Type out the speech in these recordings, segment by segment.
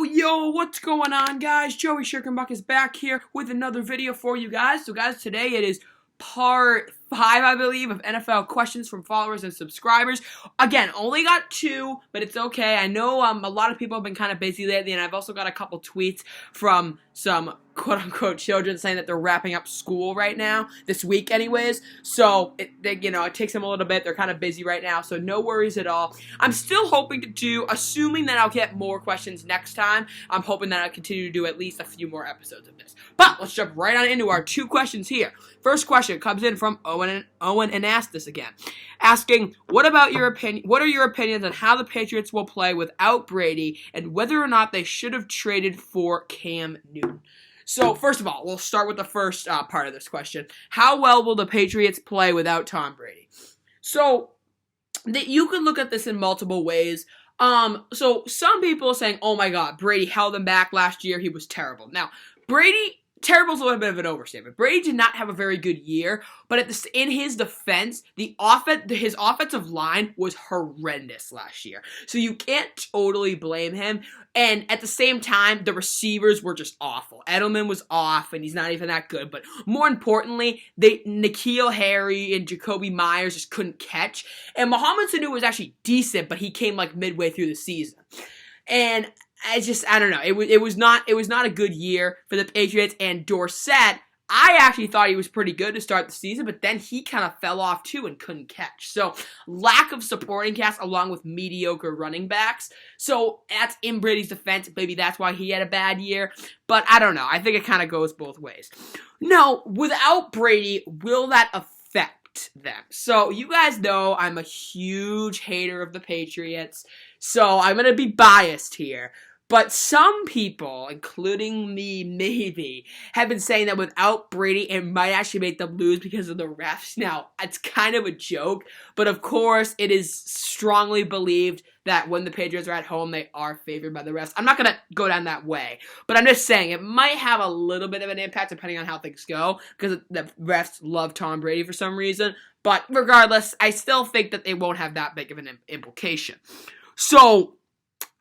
Yo, what's going on, guys? Joey Shirkenbuck is back here with another video for you guys. So, guys, today it is part 5, I believe, of NFL questions from followers and subscribers. Again, only got 2, but it's okay. I know a lot of people have been kind of busy lately, and I've also got a couple tweets from some quote-unquote children saying that they're wrapping up school right now, this week anyways. So, it takes them a little bit. They're kind of busy right now, so no worries at all. I'm still hoping to do, assuming that I'll get more questions next time, I'm hoping that I'll continue to do at least a few more episodes of this. But let's jump right on into our 2 questions here. First question comes in from Owen and asked this again, asking, what are your opinions on how the Patriots will play without Brady and whether or not they should have traded for Cam Newton? So, first of all, we'll start with the first part of this question. How well will the Patriots play without Tom Brady? So, you could look at this in multiple ways. So some people are saying, oh my god, Brady held him back last year, he was terrible. Now, terrible is a little bit of an overstatement. Brady did not have a very good year, but in his defense, his offensive line was horrendous last year. So you can't totally blame him. And at the same time, the receivers were just awful. Edelman was off, and he's not even that good. But more importantly, N'Keal Harry and Jacoby Myers just couldn't catch. And Mohamed Sanu was actually decent, but he came like midway through the season. And I don't know. It was not a good year for the Patriots. And Dorsett, I actually thought he was pretty good to start the season, but then he kind of fell off too and couldn't catch. So, lack of supporting cast along with mediocre running backs. So, that's in Brady's defense. Maybe that's why he had a bad year. But I don't know. I think it kind of goes both ways. No, without Brady, will that affect them? So, you guys know I'm a huge hater of the Patriots. So, I'm going to be biased here. But some people, including me maybe, have been saying that without Brady, it might actually make them lose because of the refs. Now, it's kind of a joke, but of course, it is strongly believed that when the Patriots are at home, they are favored by the refs. I'm not going to go down that way, but I'm just saying it might have a little bit of an impact depending on how things go, because the refs love Tom Brady for some reason. But regardless, I still think that they won't have that big of an implication. So,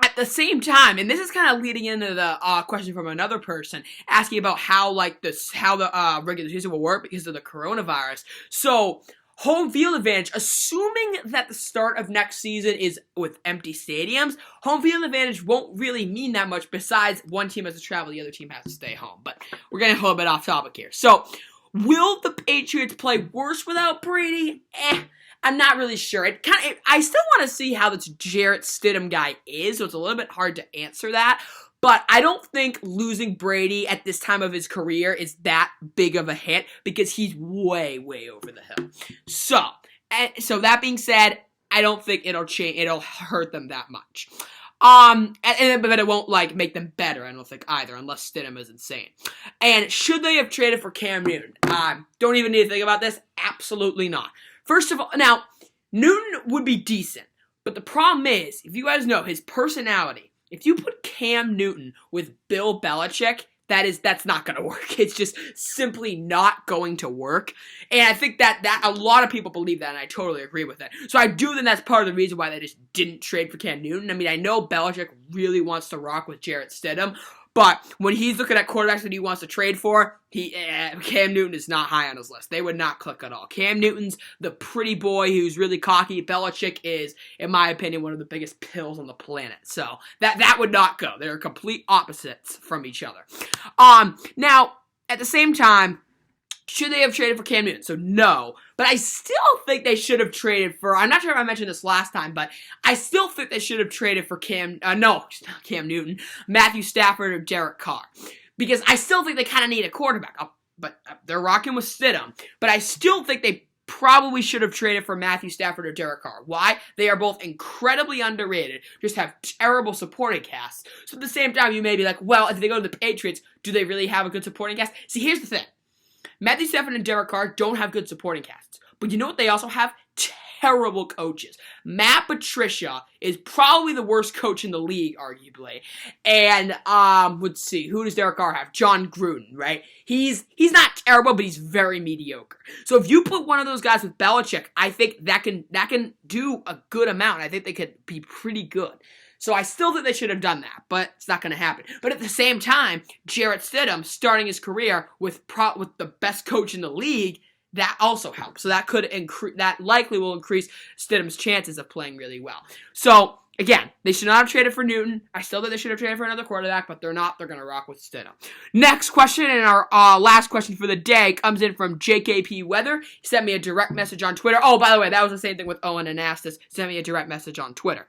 at the same time, and this is kind of leading into the question from another person asking about how the regular season will work because of the coronavirus. So, home field advantage, assuming that the start of next season is with empty stadiums, home field advantage won't really mean that much besides one team has to travel, the other team has to stay home. But we're getting a little bit off topic here. So, will the Patriots play worse without Brady? I'm not really sure. I still want to see how this Jarrett Stidham guy is, so it's a little bit hard to answer that. But I don't think losing Brady at this time of his career is that big of a hit because he's way, way over the hill. So that being said, I don't think it'll hurt them that much. But it won't make them better, I don't think either, unless Stidham is insane. And should they have traded for Cam Newton? Don't even need to think about this. Absolutely not. First of all, now, Newton would be decent, but the problem is, if you guys know his personality, if you put Cam Newton with Bill Belichick, that's not going to work. It's just simply not going to work. And I think that a lot of people believe that, and I totally agree with it. So I do think that's part of the reason why they just didn't trade for Cam Newton. I mean, I know Belichick really wants to rock with Jarrett Stidham, but when he's looking at quarterbacks that he wants to trade for, Cam Newton is not high on his list. They would not click at all. Cam Newton's the pretty boy who's really cocky. Belichick is, in my opinion, one of the biggest pills on the planet. So that would not go. They're complete opposites from each other. Now, at the same time, should they have traded for Cam Newton? So no, but I still think they should have traded for, I'm not sure if I mentioned this last time, but I still think they should have traded for Cam Newton, Matthew Stafford or Derek Carr. Because I still think they kind of need a quarterback. But they're rocking with Stidham. But I still think they probably should have traded for Matthew Stafford or Derek Carr. Why? They are both incredibly underrated, just have terrible supporting casts. So at the same time, you may be like, well, if they go to the Patriots, do they really have a good supporting cast? See, here's the thing. Matthew Stafford and Derek Carr don't have good supporting casts. But you know what they also have? Terrible coaches. Matt Patricia is probably the worst coach in the league, arguably. And, let's see, who does Derek Carr have? John Gruden, right? He's not terrible, but he's very mediocre. So if you put one of those guys with Belichick, I think that can do a good amount. I think they could be pretty good. So I still think they should have done that, but it's not going to happen. But at the same time, Jarrett Stidham starting his career with the best coach in the league, that also helps. So that likely will increase Stidham's chances of playing really well. So again, they should not have traded for Newton. I still think they should have traded for another quarterback, but they're not. They're going to rock with Stidham. Next question, and our last question for the day, comes in from JKP Weather. He sent me a direct message on Twitter. Oh, by the way, that was the same thing with Owen and Astis. He sent me a direct message on Twitter.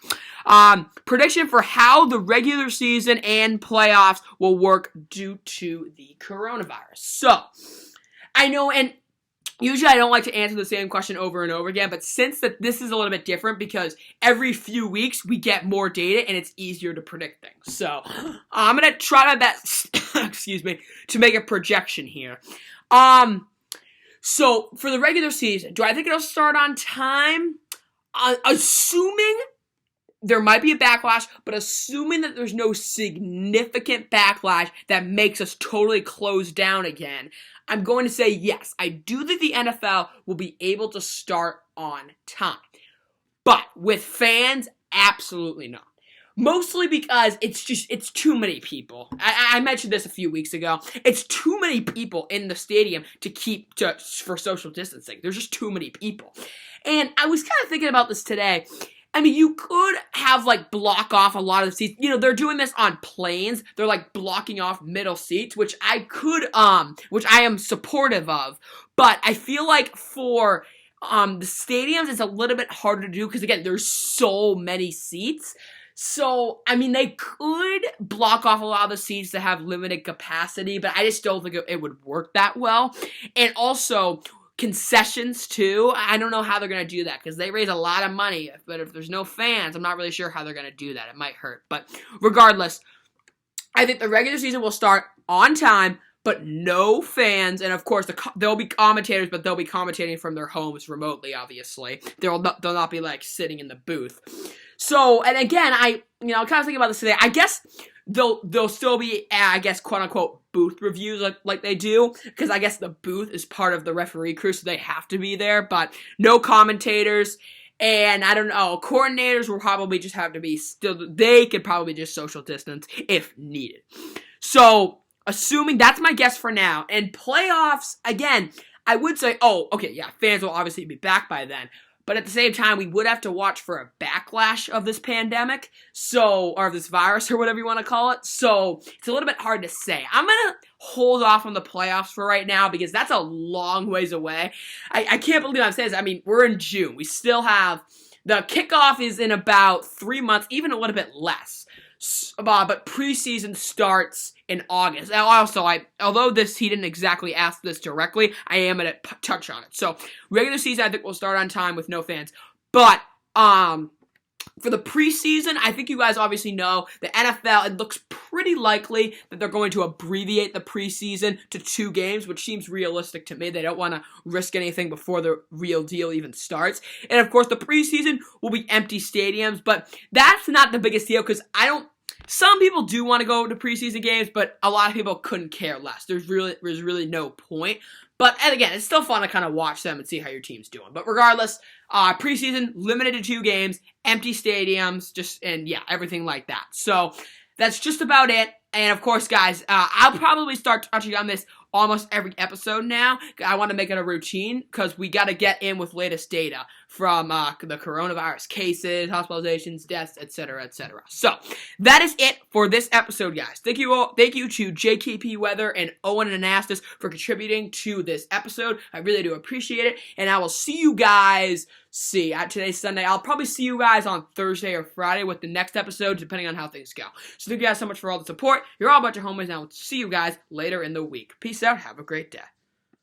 Prediction for how the regular season and playoffs will work due to the coronavirus. So, I know, and usually I don't like to answer the same question over and over again, but since this is a little bit different because every few weeks we get more data and it's easier to predict things. So I'm going to try my best, to make a projection here. So for the regular season, do I think it'll start on time? Assuming there might be a backlash, but assuming that there's no significant backlash that makes us totally close down again, I'm going to say yes. I do think the NFL will be able to start on time. But with fans, absolutely not. Mostly because it's too many people. I mentioned this a few weeks ago. It's too many people in the stadium for social distancing. There's just too many people. And I was kind of thinking about this today. I mean, you could have, block off a lot of the seats. You know, they're doing this on planes. They're, blocking off middle seats, which I am supportive of. But I feel like for the stadiums, it's a little bit harder to do because, again, there's so many seats. So, I mean, they could block off a lot of the seats that have limited capacity, but I just don't think it would work that well. And also, concessions too. I don't know how they're going to do that because they raise a lot of money, but if there's no fans, I'm not really sure how they're going to do that. It might hurt, but regardless, I think the regular season will start on time, but no fans, and of course there'll be commentators, but they'll be commentating from their homes remotely, obviously. They'll not be sitting in the booth. So, and again, I kind of thinking about this today. I guess they'll still be, I guess, quote unquote, booth reviews like they do, because I guess the booth is part of the referee crew, so they have to be there, but no commentators, and I don't know, coordinators will probably just have to be they could probably just social distance if needed. So, assuming that's my guess for now, and playoffs, again, I would say, fans will obviously be back by then, but at the same time, we would have to watch for a backlash of this pandemic, or this virus, or whatever you want to call it. So it's a little bit hard to say. I'm going to hold off on the playoffs for right now because that's a long ways away. I can't believe I'm saying this. I mean, we're in June. We still have, the kickoff is in about 3 months, even a little bit less. But preseason starts in August. And also, although he didn't exactly ask this directly, I am going to touch on it. So, regular season, I think will start on time with no fans. But, for the preseason, I think you guys obviously know the NFL, it looks pretty likely that they're going to abbreviate the preseason to 2 games, which seems realistic to me. They don't want to risk anything before the real deal even starts. And of course, the preseason will be empty stadiums, but that's not the biggest deal because some people do want to go to preseason games, but a lot of people couldn't care less. There's really no point. But, and again, it's still fun to kind of watch them and see how your team's doing. But regardless, preseason, limited to 2 games, empty stadiums, everything like that. So, that's just about it. And of course, guys, I'll probably start touching on this almost every episode now. I want to make it a routine because we got to get in with latest data from the coronavirus cases, hospitalizations, deaths, etc., etc. So that is it for this episode, guys. Thank you to JKP Weather and Owen and Anastas for contributing to this episode. I really do appreciate it, and I will see you guys. Today's Sunday. I'll probably see you guys on Thursday or Friday with the next episode, depending on how things go. So thank you guys so much for all the support. You're all a bunch of homies, and I will see you guys later in the week. Peace out. Have a great day.